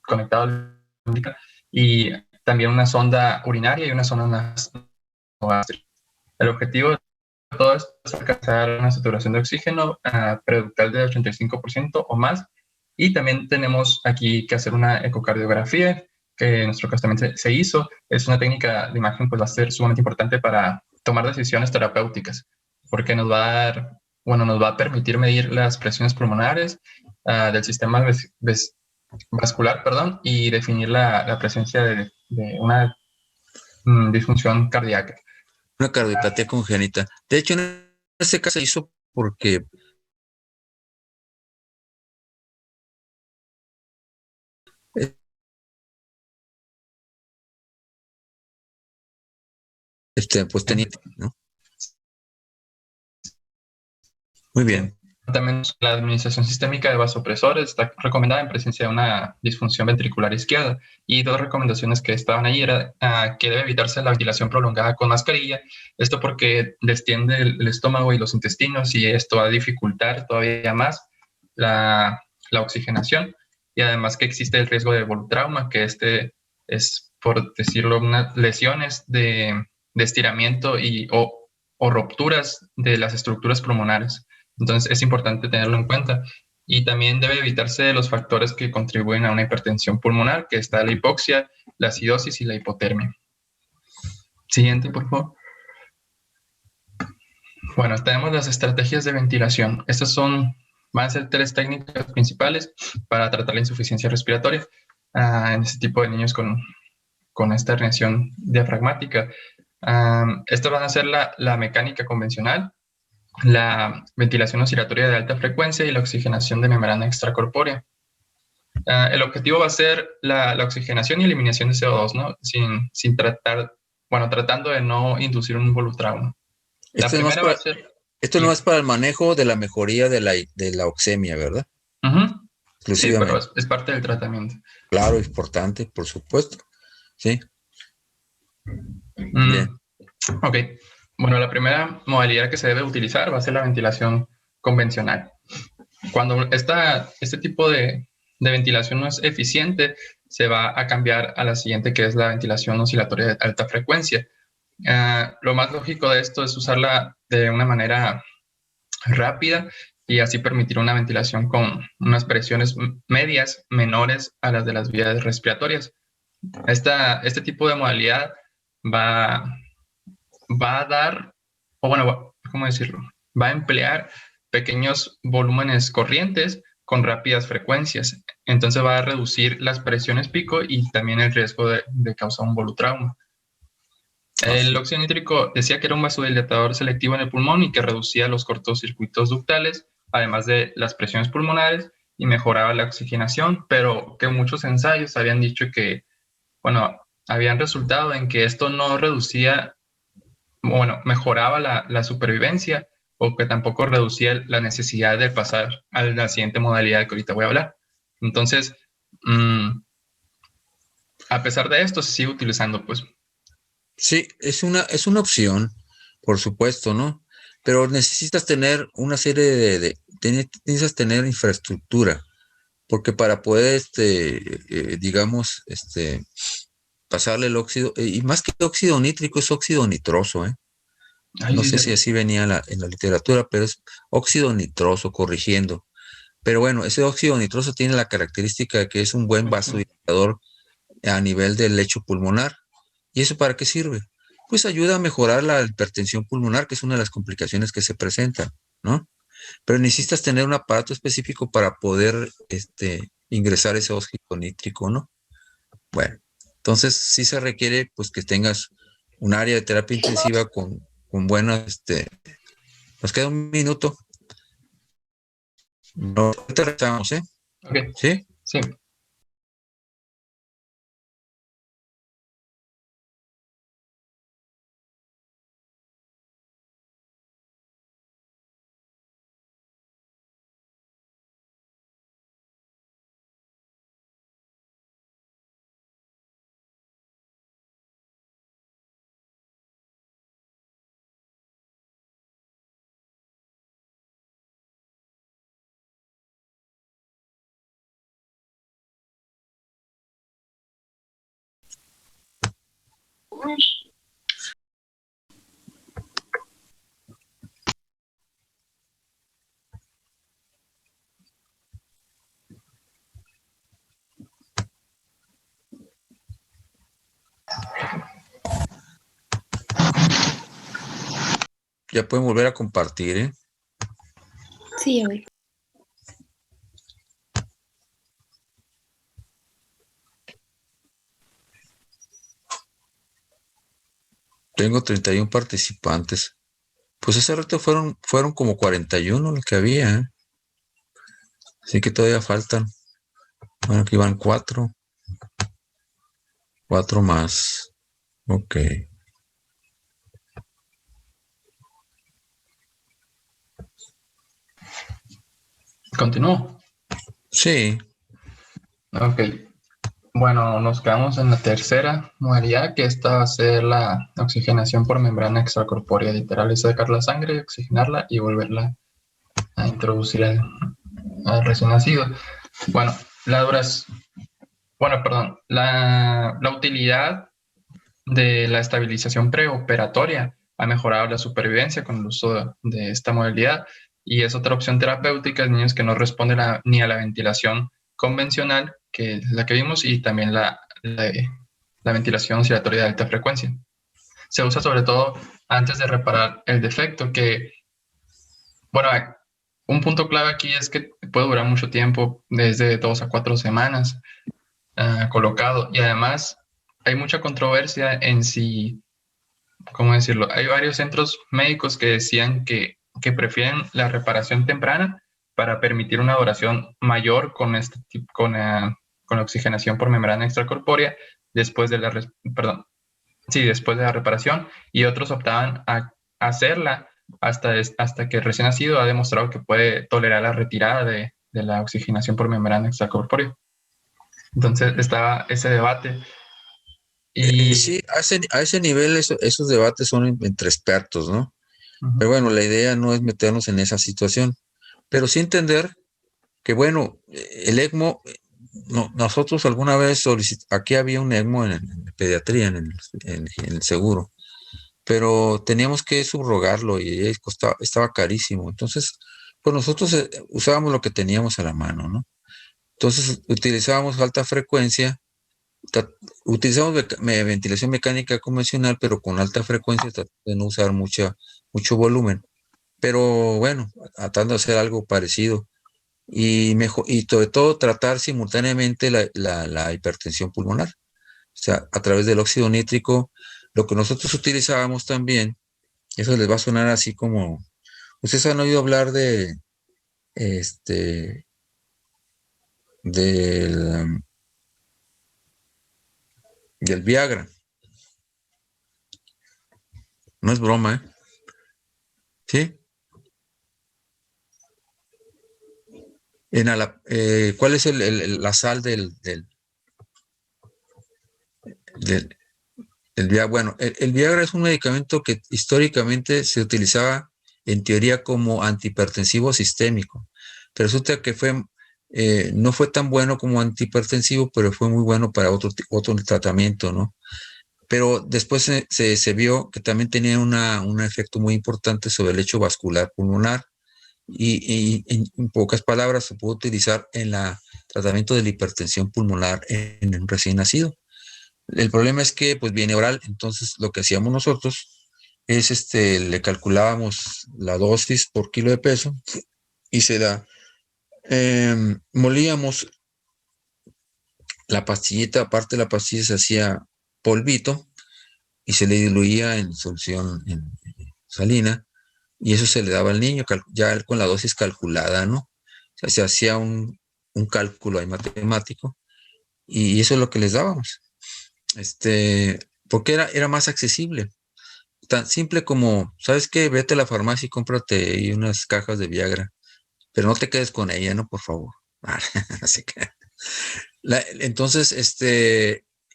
conectado al y también una sonda urinaria y una sonda nasogástrica. El objetivo de todo esto es alcanzar una saturación de oxígeno preductal del 85% o más. Y también tenemos aquí que hacer una ecocardiografía, que en nuestro caso también se hizo. Es una técnica de imagen, pues va a ser sumamente importante para tomar decisiones terapéuticas, porque nos va a dar, bueno, nos va a permitir medir las presiones pulmonares del sistema vascular, perdón, y definir la presencia de una disfunción cardíaca. Una cardiopatía congénita. De hecho, en este caso se hizo porque pues teniente, ¿no? Muy bien. También la administración sistémica de vasopresores está recomendada en presencia de una disfunción ventricular izquierda. Y dos recomendaciones que estaban ahí era que debe evitarse la ventilación prolongada con mascarilla. Esto porque destiende el estómago y los intestinos y esto va a dificultar todavía más la oxigenación. Y además que existe el riesgo de volutrauma, que es, por decirlo, unas lesiones de estiramiento o rupturas de las estructuras pulmonares. Entonces es importante tenerlo en cuenta. Y también debe evitarse los factores que contribuyen a una hipertensión pulmonar, que está la hipoxia, la acidosis y la hipotermia. Siguiente, por favor. Bueno, tenemos las estrategias de ventilación. Van a ser 3 técnicas principales para tratar la insuficiencia respiratoria en este tipo de niños con esta herniación diafragmática. Estas van a ser la mecánica convencional, la ventilación oscilatoria de alta frecuencia y la oxigenación de membrana extracorpórea. El objetivo va a ser la oxigenación y eliminación de CO2, ¿no? Sin tratando de no inducir un volutrauma. Esto no es para el manejo de la mejoría de la oxemia, ¿verdad? Sí, pero es parte del tratamiento. Claro, es importante, por supuesto. Sí. Bien. Ok. Bueno, la primera modalidad que se debe utilizar va a ser la ventilación convencional. Cuando este tipo de ventilación no es eficiente, se va a cambiar a la siguiente, que es la ventilación oscilatoria de alta frecuencia. Lo más lógico de esto es usarla de una manera rápida y así permitir una ventilación con unas presiones medias menores a las de las vías respiratorias. Este tipo de modalidad va a dar, ¿cómo decirlo? Va a emplear pequeños volúmenes corrientes con rápidas frecuencias. Entonces va a reducir las presiones pico y también el riesgo de causar un volutrauma. El óxido nítrico decía que era un vasodilatador selectivo en el pulmón y que reducía los cortocircuitos ductales, además de las presiones pulmonares, y mejoraba la oxigenación, pero que muchos ensayos habían dicho que, habían resultado en que esto no mejoraba la supervivencia o que tampoco reducía la necesidad de pasar a la siguiente modalidad que ahorita voy a hablar. Entonces, a pesar de esto, se sigue utilizando, pues. Sí, es una opción, por supuesto, ¿no? Pero necesitas tener una serie necesitas tener infraestructura, porque para poder, digamos, pasarle el óxido, y más que óxido nítrico, es óxido nitroso, ¿eh? No sé si así venía en la literatura, pero es óxido nitroso, corrigiendo. Pero bueno, ese óxido nitroso tiene la característica de que es un buen vasodilatador a nivel del lecho pulmonar. ¿Y eso para qué sirve? Pues ayuda a mejorar la hipertensión pulmonar, que es una de las complicaciones que se presentan, ¿no? Pero necesitas tener un aparato específico para poder ingresar ese óxido nítrico, ¿no? Bueno, entonces sí se requiere pues que tengas un área de terapia intensiva con buenas, nos queda un minuto. No te regresamos, ¿eh? Okay. ¿Sí? Sí. Ya pueden volver a compartir, ¿eh? Sí, ya voy. Tengo 31 participantes. Pues hace rato fueron como 41 los que había, ¿eh? Así que todavía faltan. Bueno, aquí van 4. 4 más. Ok. ¿Continúo? Sí. Ok. Bueno, nos quedamos en la tercera modalidad, que esta va a ser la oxigenación por membrana extracorpórea. Literal, es sacar la sangre, oxigenarla y volverla a introducir al recién nacido. Bueno, la utilidad de la estabilización preoperatoria ha mejorado la supervivencia con el uso de esta modalidad, y es otra opción terapéutica en niños que no responden ni a la ventilación convencional, que es la que vimos, y también la ventilación oscilatoria de alta frecuencia. Se usa sobre todo antes de reparar el defecto, que, bueno, un punto clave aquí es que puede durar mucho tiempo, desde 2 a 4 semanas colocado, y además hay mucha controversia en si, ¿cómo decirlo? Hay varios centros médicos que decían que prefieren la reparación temprana para permitir una duración mayor con la oxigenación por membrana extracorpórea después de después de la reparación, y otros optaban a hacerla hasta que el recién nacido ha demostrado que puede tolerar la retirada de la oxigenación por membrana extracorpórea. Entonces estaba ese debate. Y Sí, a ese nivel esos debates son entre expertos, ¿no? Ujú. Pero bueno, la idea no es meternos en esa situación, pero sí entender que, bueno, el ECMO, nosotros alguna vez aquí había un ECMO en pediatría, en el seguro, pero teníamos que subrogarlo y estaba carísimo. Entonces, pues nosotros usábamos lo que teníamos a la mano, ¿no? Entonces, utilizábamos alta frecuencia, utilizamos ventilación mecánica convencional, pero con alta frecuencia, tratando de no usar mucho volumen. Pero bueno, tratando de hacer algo parecido. Y sobre todo tratar simultáneamente la hipertensión pulmonar. O sea, a través del óxido nítrico, lo que nosotros utilizábamos también, eso les va a sonar así como, ustedes han oído hablar del Viagra. No es broma, ¿eh? ¿Sí? ¿Cuál es la sal del Viagra? Bueno, el Viagra es un medicamento que históricamente se utilizaba en teoría como antihipertensivo sistémico, pero resulta que no fue tan bueno como antihipertensivo, pero fue muy bueno para otro tratamiento, ¿no? Pero después se vio que también tenía un efecto muy importante sobre el lecho vascular pulmonar, y en pocas palabras se puede utilizar en el tratamiento de la hipertensión pulmonar en un recién nacido. El problema es que pues viene oral, entonces lo que hacíamos nosotros es le calculábamos la dosis por kilo de peso y molíamos la pastillita. Aparte de la pastilla se hacía polvito y se le diluía en solución en salina, y eso se le daba al niño ya con la dosis calculada, ¿no? O sea, se hacía un cálculo ahí matemático, y eso es lo que les dábamos. Porque era más accesible. Tan simple como, ¿sabes qué? Vete a la farmacia y cómprate ahí unas cajas de Viagra, pero no te quedes con ella, ¿no? Por favor. Así que, entonces,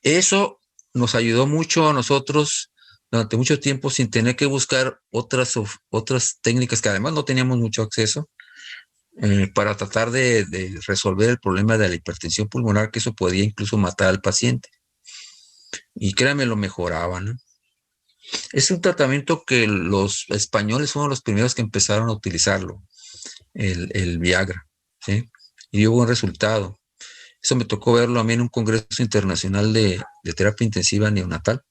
eso nos ayudó mucho a nosotros durante mucho tiempo, sin tener que buscar otras técnicas que además no teníamos mucho acceso, para tratar de resolver el problema de la hipertensión pulmonar, que eso podía incluso matar al paciente. Y créanme, lo mejoraban, ¿no? Es un tratamiento que los españoles fueron los primeros que empezaron a utilizarlo, el Viagra, ¿sí? Y dio buen resultado. Eso me tocó verlo a mí en un congreso internacional de terapia intensiva neonatal.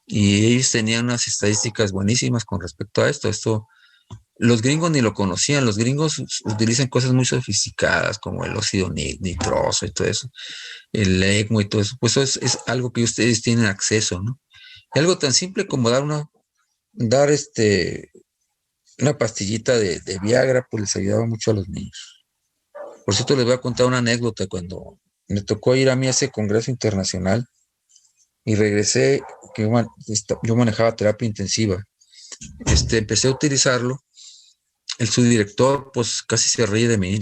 Y ellos tenían unas estadísticas buenísimas con respecto a esto. Los gringos ni lo conocían. Los gringos utilizan cosas muy sofisticadas como el óxido nitroso y todo eso, el ECMO y todo eso. Pues eso es algo que ustedes tienen acceso, ¿no? Y algo tan simple como dar una pastillita de Viagra, pues les ayudaba mucho a los niños. Por cierto, les voy a contar una anécdota. Cuando me tocó ir a mí a ese congreso internacional y regresé, que yo manejaba terapia intensiva, empecé a utilizarlo el subdirector pues casi se ríe de mí.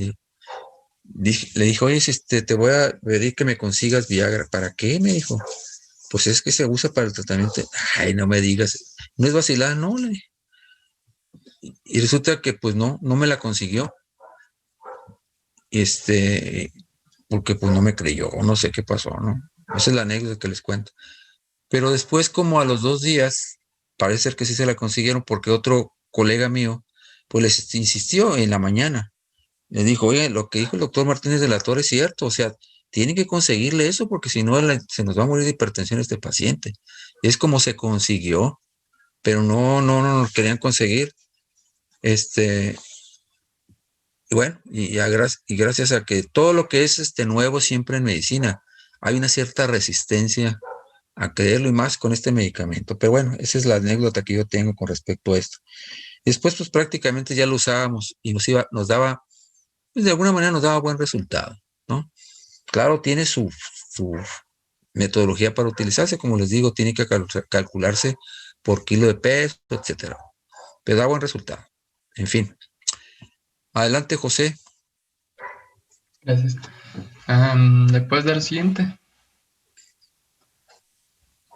Le dijo, oye, te voy a pedir que me consigas Viagra. ¿Para qué? Me dijo. Pues es que se usa para el tratamiento. Ay, no me digas. ¿No es vacilada? No, le dije. Y resulta que pues no me la consiguió. Porque pues no me creyó, no sé qué pasó, ¿no? Esa es la anécdota que les cuento. Pero después, como a los 2 días, parece ser que sí se la consiguieron porque otro colega mío, pues les insistió en la mañana. Le dijo, oye, lo que dijo el doctor Martínez de la Torre es cierto, o sea, tienen que conseguirle eso porque si no se nos va a morir de hipertensión este paciente. Es como se consiguió, pero no nos querían conseguir. Y bueno, y gracias a que todo lo que es nuevo siempre en medicina, hay una cierta resistencia a creerlo y más con este medicamento. Pero bueno, esa es la anécdota que yo tengo con respecto a esto. Después, pues prácticamente ya lo usábamos y nos daba, pues de alguna manera nos daba buen resultado, ¿no? Claro, tiene su metodología para utilizarse, como les digo, tiene que calcularse por kilo de peso, etcétera. Pero da buen resultado. En fin. Adelante, José. Gracias. ¿Le puedes dar siguiente?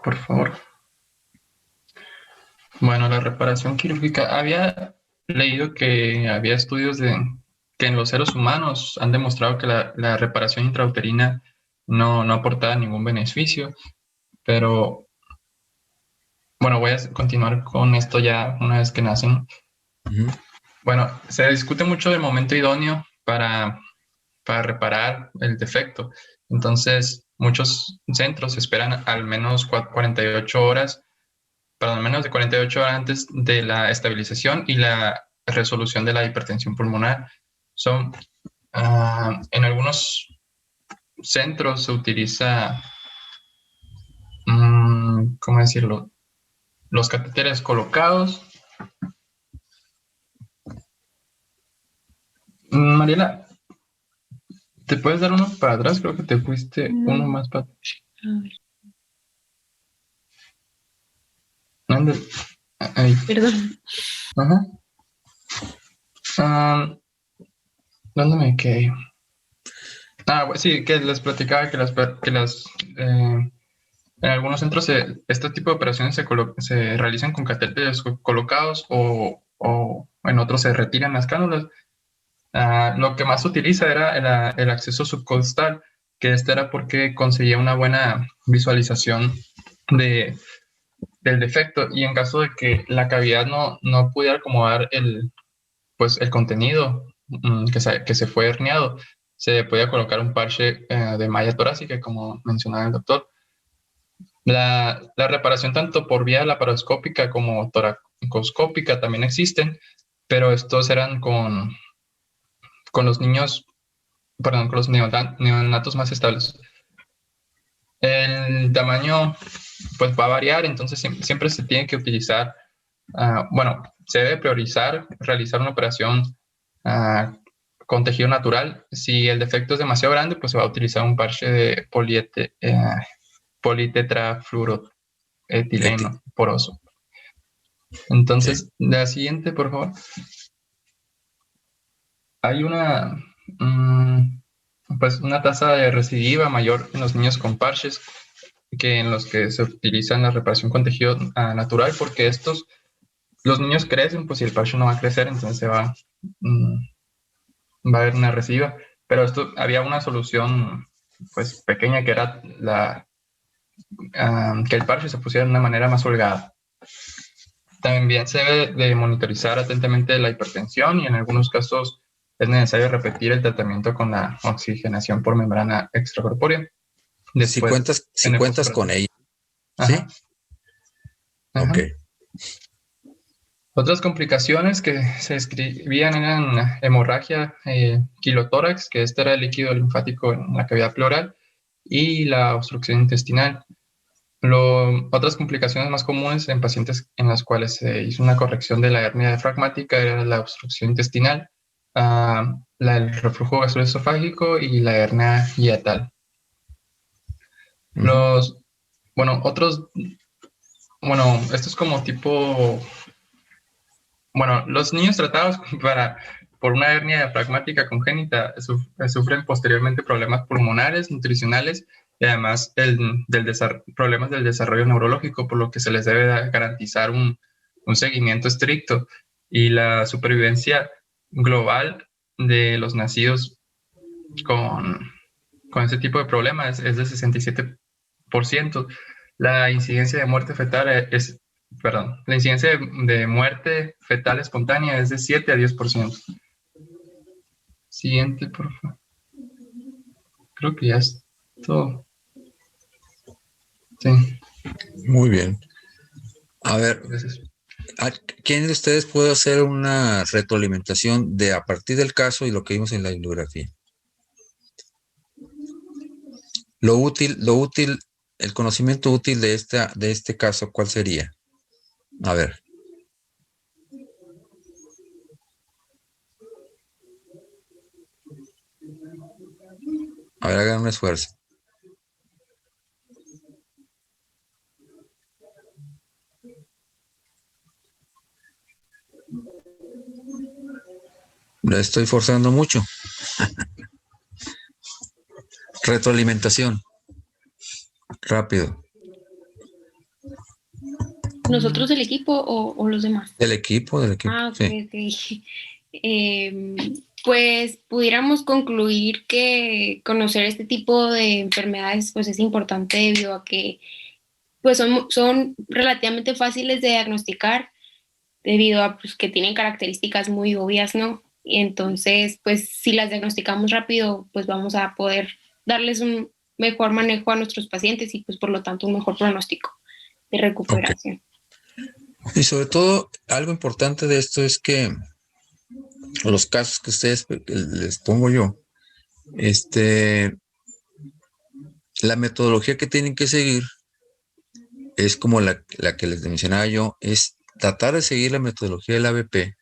Por favor. Bueno, la reparación quirúrgica. Había leído que había estudios que en los seres humanos han demostrado que la reparación intrauterina no aportaba ningún beneficio, pero bueno, voy a continuar con esto ya una vez que nacen. Uh-huh. Bueno, se discute mucho del momento idóneo para reparar el defecto. Entonces, muchos centros esperan al menos 48 horas, perdón, menos de 48 horas antes de la estabilización y la resolución de la hipertensión pulmonar. En algunos centros se utiliza, ¿cómo decirlo? Los catéteres colocados. Mariela, ¿te puedes dar uno para atrás? Creo que te fuiste uno más para atrás. Ahí. Perdón. Ajá. ¿Dónde me quedé? Sí, que les platicaba que en algunos centros este tipo de operaciones se realizan con catéteres colocados o en otros se retiran las cánulas. Lo que más se utiliza era el acceso subcostal, que era porque conseguía una buena visualización del defecto, y en caso de que la cavidad no pudiera acomodar el contenido que se fue herniado, se podía colocar un parche de malla torácica, como mencionaba el doctor. La reparación tanto por vía laparoscópica como toracoscópica también existen, pero estos eran con los niños, perdón, con los neonatos más estables. El tamaño pues va a variar, entonces siempre se tiene que utilizar, se debe priorizar realizar una operación con tejido natural. Si el defecto es demasiado grande, pues se va a utilizar un parche de politetrafluoroetileno poroso. Entonces, la siguiente, por favor. Hay una tasa de recidiva mayor en los niños con parches que en los que se utiliza la reparación con tejido natural, porque los niños crecen, pues si el parche no va a crecer, entonces va a haber una recidiva. Pero había una solución pues pequeña, que era que el parche se pusiera de una manera más holgada. También se debe de monitorizar atentamente la hipertensión, y en algunos casos es necesario repetir el tratamiento con la oxigenación por membrana extracorpórea. Después, si cuentas con ella. ¿Sí? Ok. Otras complicaciones que se describían eran hemorragia quilotórax, que era el líquido linfático en la cavidad pleural, y la obstrucción intestinal. Otras complicaciones más comunes en pacientes en las cuales se hizo una corrección de la hernia diafragmática era la obstrucción intestinal, el reflujo gastroesofágico y la hernia hiatal. Esto es como tipo, Bueno, los niños tratados por una hernia diafragmática congénita sufren posteriormente problemas pulmonares, nutricionales y además problemas del desarrollo neurológico, por lo que se les debe garantizar un seguimiento estricto y la supervivencia global de los nacidos con ese tipo de problemas es de 67%. La incidencia de muerte fetal la incidencia de muerte fetal espontánea es de 7 a 10%. Siguiente, por favor. Creo que ya es todo. Sí. Muy bien. A ver, Gracias. ¿quién de ustedes puede hacer una retroalimentación de a partir del caso y lo que vimos en la bibliografía? Lo útil, el conocimiento útil de este caso, ¿cuál sería? A ver. A ver, hagan un esfuerzo. Lo estoy forzando mucho. Retroalimentación. Rápido. ¿Nosotros del equipo o los demás? Del equipo, Ah, ok, sí. ok. Pues pudiéramos concluir que conocer este tipo de enfermedades pues es importante debido a que pues son relativamente fáciles de diagnosticar debido a pues, que tienen características muy obvias, ¿no? Y entonces, pues si las diagnosticamos rápido, pues vamos a poder darles un mejor manejo a nuestros pacientes y pues por lo tanto un mejor pronóstico de recuperación. Okay. Y sobre todo, algo importante de esto es que los casos que ustedes les pongo yo, la metodología que tienen que seguir es como la que les mencionaba yo, es tratar de seguir la metodología del ABP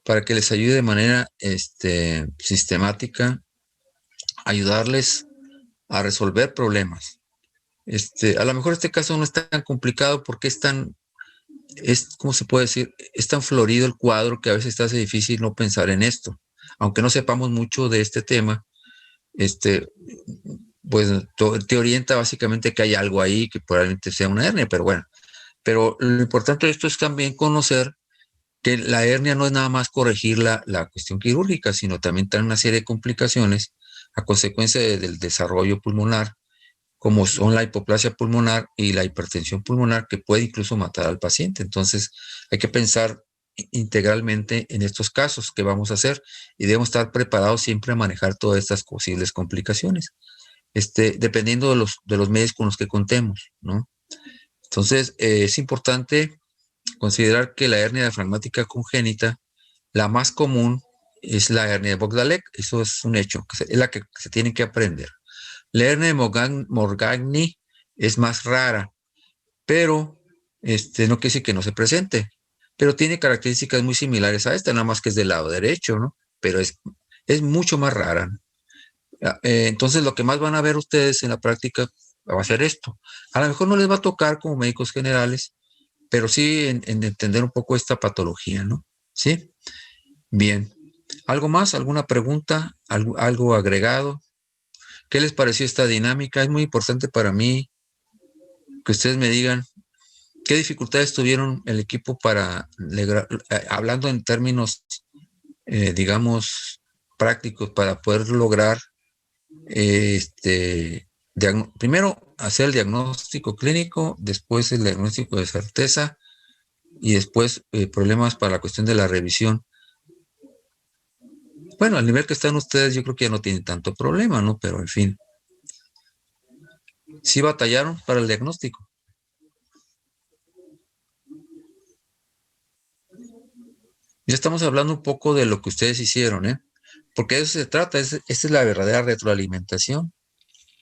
para que les ayude de manera sistemática, ayudarles a resolver problemas. A lo mejor este caso no es tan complicado porque ¿cómo se puede decir? Es tan florido el cuadro que a veces te hace difícil no pensar en esto. Aunque no sepamos mucho de este tema, pues te orienta básicamente que hay algo ahí que probablemente sea una hernia, pero bueno. Pero lo importante de esto es también conocer que la hernia no es nada más corregir la cuestión quirúrgica, sino también trae una serie de complicaciones a consecuencia del desarrollo pulmonar, como son la hipoplasia pulmonar y la hipertensión pulmonar, que puede incluso matar al paciente. Entonces, hay que pensar integralmente en estos casos que vamos a hacer y debemos estar preparados siempre a manejar todas estas posibles complicaciones, dependiendo de los medios con los que contemos, ¿no? Entonces, es importante considerar que la hernia diafragmática congénita, la más común es la hernia de Bogdalek, eso es un hecho, es la que se tiene que aprender. La hernia de Morgagni es más rara, pero no quiere decir que no se presente, pero tiene características muy similares a esta, nada más que es del lado derecho, ¿no? Pero es mucho más rara. Entonces, lo que más van a ver ustedes en la práctica va a ser esto. A lo mejor no les va a tocar como médicos generales, pero sí en entender un poco esta patología, ¿no? ¿Sí? Bien. ¿Algo más? ¿Alguna pregunta? ¿Algo agregado? ¿Qué les pareció esta dinámica? Es muy importante para mí que ustedes me digan qué dificultades tuvieron el equipo hablando en términos, digamos, prácticos, para poder lograr, primero hacer el diagnóstico clínico, después el diagnóstico de certeza y después problemas para la cuestión de la revisión. Bueno, al nivel que están ustedes, yo creo que ya no tienen tanto problema, ¿no? Pero en fin. ¿Sí batallaron para el diagnóstico? Ya estamos hablando un poco de lo que ustedes hicieron, ¿eh? Porque de eso se trata, esta es la verdadera retroalimentación.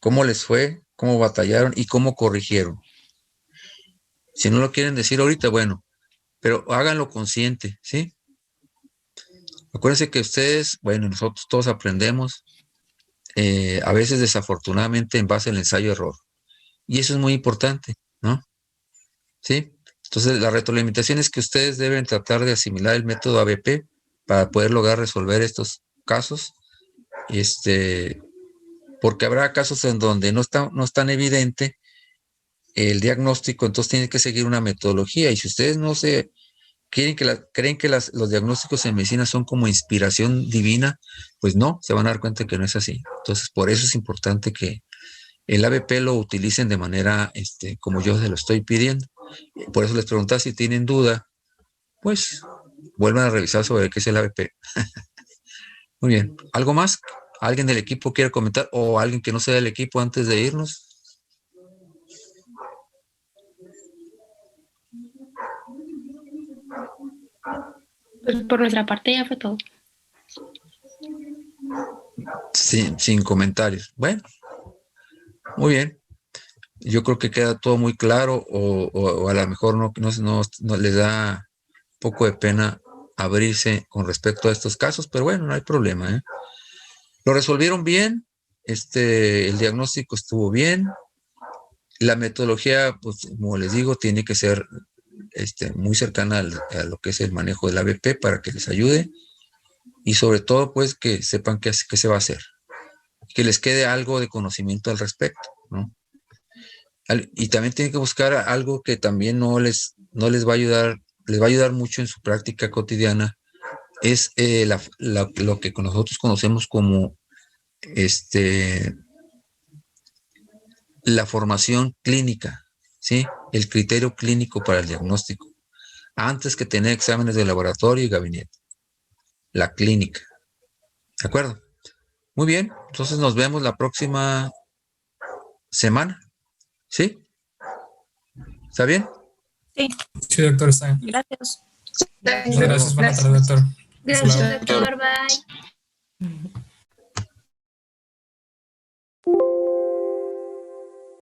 ¿Cómo les fue? ¿Cómo batallaron? ¿Y cómo corrigieron? Si no lo quieren decir ahorita, bueno, pero háganlo consciente, ¿sí? Acuérdense que ustedes, bueno, nosotros todos aprendemos, a veces desafortunadamente en base al ensayo-error. Y eso es muy importante, ¿no? ¿Sí? Entonces Entonces, la retroalimentación es que ustedes deben tratar de asimilar el método ABP para poder lograr resolver estos casos, porque habrá casos en donde no es tan evidente el diagnóstico, entonces tienen que seguir una metodología, y si ustedes no se creen que los diagnósticos en medicina son como inspiración divina, pues no, se van a dar cuenta que no es así. Entonces, por eso es importante que el ABP lo utilicen de manera como yo se lo estoy pidiendo. Por eso les preguntaba si tienen duda, pues vuelvan a revisar sobre qué es el ABP. Muy bien. ¿Algo más? ¿Alguien del equipo quiere comentar? ¿O alguien que no sea del equipo antes de irnos? Pues por nuestra parte ya fue todo. Sin comentarios. Bueno, muy bien. Yo creo que queda todo muy claro, o a lo mejor no les da poco de pena abrirse con respecto a estos casos, pero bueno, no hay problema, ¿eh? Lo resolvieron bien, el diagnóstico estuvo bien, la metodología, pues como les digo, tiene que ser muy cercana a lo que es el manejo del ABP para que les ayude, y sobre todo, pues, que sepan qué se va a hacer, que les quede algo de conocimiento al respecto, ¿no? Y también tienen que buscar algo que también no les va a ayudar, les va a ayudar mucho en su práctica cotidiana, es lo que nosotros conocemos como la formación clínica, ¿sí? El criterio clínico para el diagnóstico, antes que tener exámenes de laboratorio y gabinete. La clínica. ¿De acuerdo? Muy bien, entonces nos vemos la próxima semana. ¿Sí? ¿Está bien? Sí. Sí, doctor, está bien. Gracias. Gracias, buenas tardes, doctor. Gracias, doctor. Bye.